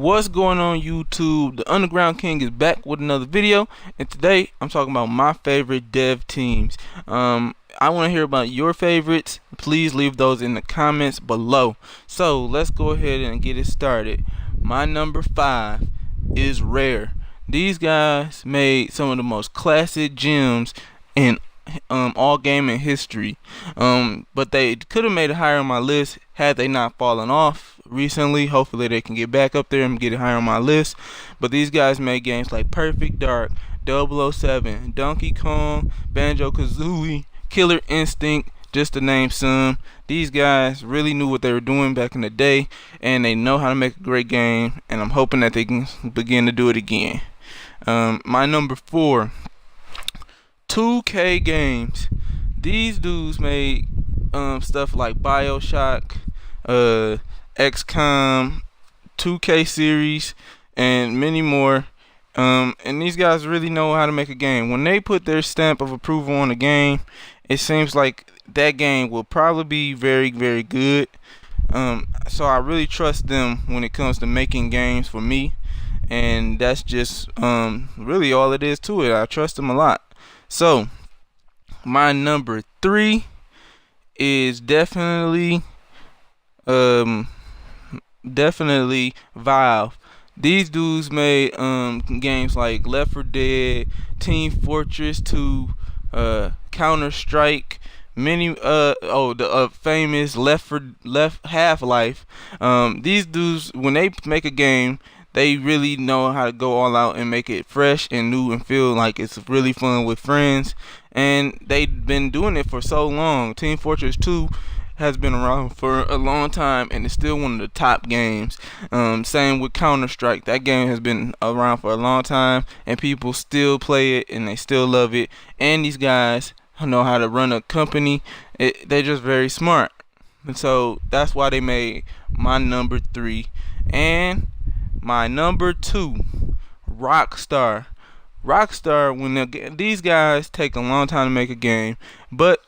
What's going on YouTube? The Underground King is back with another video, and today I'm talking about my favorite dev teams. I want to hear about your favorites. Please leave those in the comments below. So let's go ahead and get it started. My number 5 is Rare. These guys made some of the most classic gems in all gaming history, but they could have made it higher on my list had they not fallen off recently. Hopefully they can get back up there and get it higher on my list. But these guys made games like Perfect Dark, 007, Donkey Kong, Banjo-Kazooie, Killer Instinct, just to name some. These guys really knew what they were doing back in the day, and they know how to make a great game, and I'm hoping that they can begin to do it again. My number 4, 2K Games. These dudes made stuff like BioShock, XCOM, 2K series, and many more. And these guys really know how to make a game. When they put their stamp of approval on a game, it seems like that game will probably be very, very good. So I really trust them when it comes to making games for me, and that's just really all it is to it. I trust them a lot. So my number 3 is definitely Valve. These dudes made games like Left 4 Dead, Team Fortress 2, Counter-Strike, many the famous Half-Life. These dudes, when they make a game, they really know how to go all out and make it fresh and new and feel like it's really fun with friends. And they've been doing it for so long. Team Fortress 2 has been around for a long time and it's still one of the top games. Same with Counter-Strike. That game has been around for a long time and people still play it and they still love it. And these guys know how to run a company. They're just very smart. And so that's why they made my number 3. And my number 2, Rockstar. These guys take a long time to make a game, but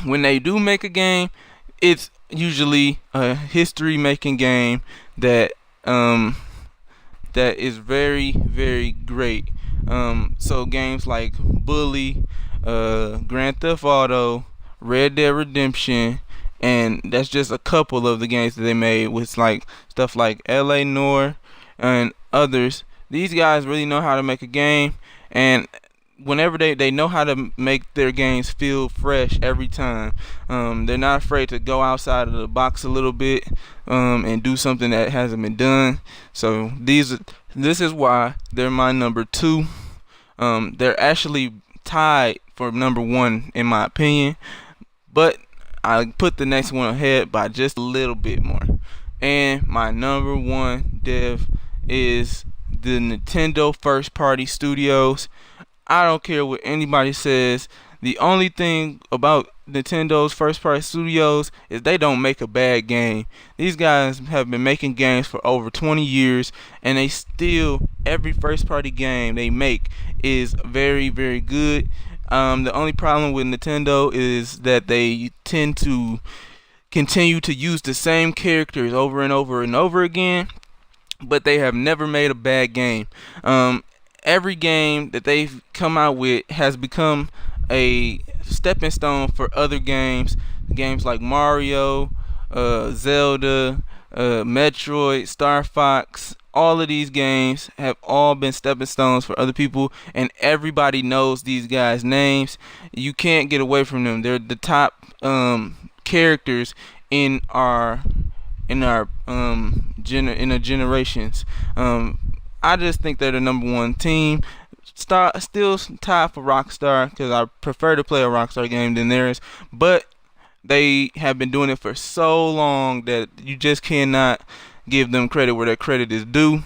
when they do make a game, it's usually a history-making game that is very, very great. So games like Bully, Grand Theft Auto, Red Dead Redemption, and that's just a couple of the games that they made with like stuff like LA Noire and others. These guys really know how to make a game, and whenever they know how to make their games feel fresh every time. They're not afraid to go outside of the box a little bit and do something that hasn't been done. So this is why they're my number 2. They're actually tied for number 1 in my opinion, but I put the next one ahead by just a little bit more. And my number 1 dev is the Nintendo first party studios. I don't care what anybody says. The only thing about Nintendo's first party studios is they don't make a bad game. These guys have been making games for over 20 years and they still, every first party game they make is very, very good. The only problem with Nintendo is that they tend to continue to use the same characters over and over and over again, but they have never made a bad game. Every game that they've come out with has become a stepping stone for other games. Games like Mario, Zelda, Metroid, Star Fox. All of these games have all been stepping stones for other people, and everybody knows these guys' names. You can't get away from them. They're the top characters in our generations. I just think they're the number 1 team. Still tied for Rockstar because I prefer to play a Rockstar game than theirs, but they have been doing it for so long that you just cannot give them credit where their credit is due.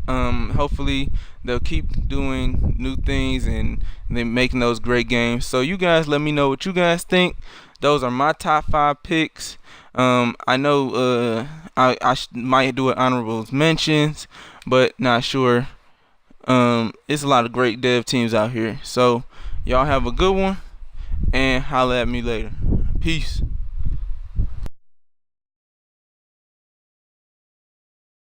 Hopefully they'll keep doing new things and they're making those great games. So you guys let me know what you guys think. Those are my top 5 picks. I know I might do an honorable mentions, but not sure. It's a lot of great dev teams out here. So y'all have a good one and holla at me later. Peace.